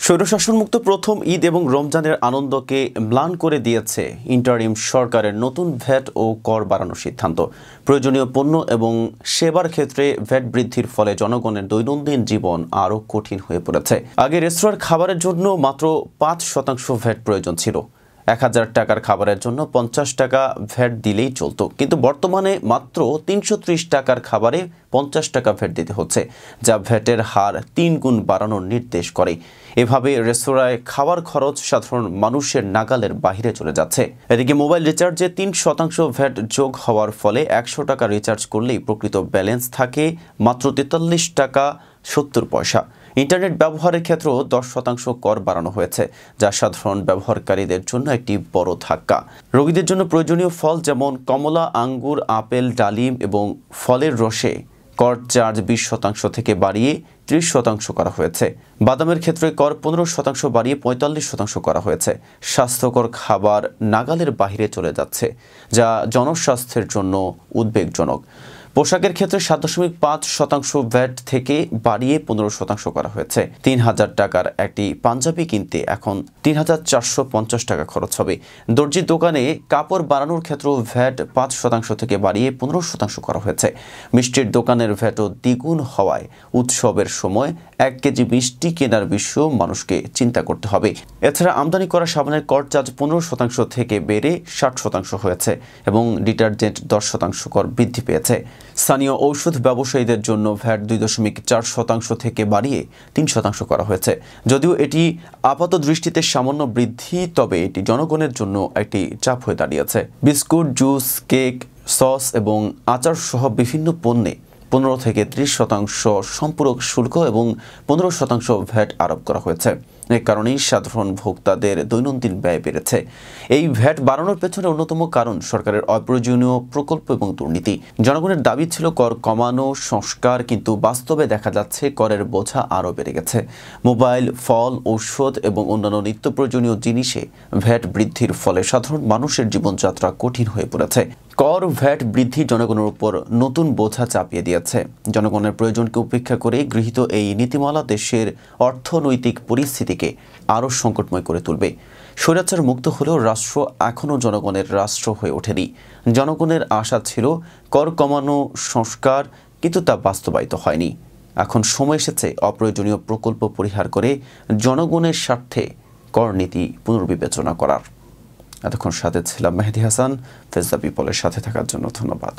স্বৈরশাসনমুক্ত প্রথম ঈদ এবং রমজানের আনন্দকে ম্লান করে দিয়েছে ইন্টারিম সরকারের নতুন ভ্যাট ও কর বাড়ানোর সিদ্ধান্ত। প্রয়োজনীয় পণ্য এবং সেবার ক্ষেত্রে ভ্যাট বৃদ্ধির ফলে জনগণের দৈনন্দিন জীবন আরও কঠিন হয়ে পড়েছে। আগে রেস্তোরাঁর খাবারের জন্য মাত্র ৫% ভ্যাট প্রয়োজন ছিল। ১,০০০ টাকার খাবারের জন্য ৫০ টাকা ভ্যাট দিলেই চলত, কিন্তু বর্তমানে মাত্র ৩৩০ টাকার খাবারে ৫০ টাকা ভ্যাট দিতে হচ্ছে, যা ভ্যাটের হার ৩ গুণ বাড়ানোর নির্দেশ করে। এভাবে রেস্তোরাঁয় খাওয়ার খরচ সাধারণ মানুষের নাগালের বাইরে চলে যাচ্ছে। এদিকে মোবাইল রিচার্জে ৩% ভ্যাট যোগ হওয়ার ফলে ১০০ টাকা রিচার্জ করলেই প্রকৃত ব্যালেন্স থাকে মাত্র ৪৩ টাকা ৭০ পয়সা। ইন্টারনেট ব্যবহারের ক্ষেত্রেও ১০% কর বাড়ানো হয়েছে, যা সাধারণ ব্যবহারকারীদের জন্য একটি বড় ধাক্কা। রোগীদের জন্য প্রয়োজনীয় ফল যেমন কমলা, আঙ্গুর, আপেল, ডালিম এবং ফলের রসে কর চার্জ ২০% থেকে বাড়িয়ে ৩০% করা হয়েছে। বাদামের ক্ষেত্রে কর ১৫% বাড়িয়ে ৪৫% করা হয়েছে। স্বাস্থ্যকর খাবার নাগালের বাইরে চলে যাচ্ছে, যা জনস্বাস্থ্যের জন্য উদ্বেগজনক। পোশাকের ক্ষেত্রে ৭.৫% ভ্যাট থেকে বাড়িয়ে ১৫% করা হয়েছে। ৩,০০০ টাকার একটি পাঞ্জাবি কিনতে এখন ৩,৪৫০ টাকা খরচ হবে। দর্জির দোকানে কাপড় বানানোর ক্ষেত্রেও ভ্যাট ৫% থেকে বাড়িয়ে ১৫% করা হয়েছে। মিষ্টির দোকানের ভ্যাটও দ্বিগুণ হওয়ায় উৎসবের সময় ১ কেজি মিষ্টি কেনার বিষয়েও মানুষকে চিন্তা করতে হবে। এছাড়া আমদানি করা সাবানের কর চার্জ ১৫% থেকে বেড়ে ৬০% হয়েছে এবং ডিটারজেন্ট ১০% কর বৃদ্ধি পেয়েছে। স্থানীয় ঔষধ ব্যবসায়ীদের জন্য ভ্যাট ২.৪% থেকে বাড়িয়ে ৩% করা হয়েছে। যদিও এটি আপাত দৃষ্টিতে সামান্য বৃদ্ধি, তবে এটি জনগণের জন্য একটি চাপ হয়ে দাঁড়িয়েছে। বিস্কুট, জুস, কেক, সস এবং আচার সহ বিভিন্ন পণ্যে ১৫ থেকে ৩০% সম্পূরক শুল্ক এবং ১৫% ভ্যাট আরোপ করা হয়েছে। এ কারণেই সাধারণ ভোক্তাদের দৈনন্দিন ব্যয় বেড়েছে। এই ভ্যাট বাড়ানোর পেছনে অন্যতম কারণ সরকারের অপ্রয়োজনীয় প্রকল্প এবং দুর্নীতি। জনগণের দাবি ছিল কর কমানো, সংস্কার, কিন্তু বাস্তবে দেখা যাচ্ছে করের বোঝা আরও বেড়ে গেছে। মোবাইল, ফল, ঔষধ এবং অন্যান্য নিত্য প্রয়োজনীয় জিনিসে ভ্যাট বৃদ্ধির ফলে সাধারণ মানুষের জীবনযাত্রা কঠিন হয়ে পড়েছে। কর ভ্যাট বৃদ্ধি জনগণের উপর নতুন বোঝা চাপিয়ে দিয়েছে। জনগণের প্রয়োজনকে উপেক্ষা করে গৃহীত এই নীতিমালা দেশের অর্থনৈতিক পরিস্থিতিকে আরও সংকটময় করে তুলবে। স্বৈরাচার মুক্ত হলেও রাষ্ট্র এখনও জনগণের রাষ্ট্র হয়ে ওঠেনি। জনগণের আশা ছিল কর কমানো, সংস্কার, কিন্তু তা বাস্তবায়িত হয়নি। এখন সময় এসেছে অপ্রয়োজনীয় প্রকল্প পরিহার করে জনগণের স্বার্থে কর নীতি পুনর্বিবেচনা করার। এতক্ষণ সাথে ছিলাম মেহেদি হাসান। ফেস দ্য পিপলের সাথে থাকার জন্য ধন্যবাদ।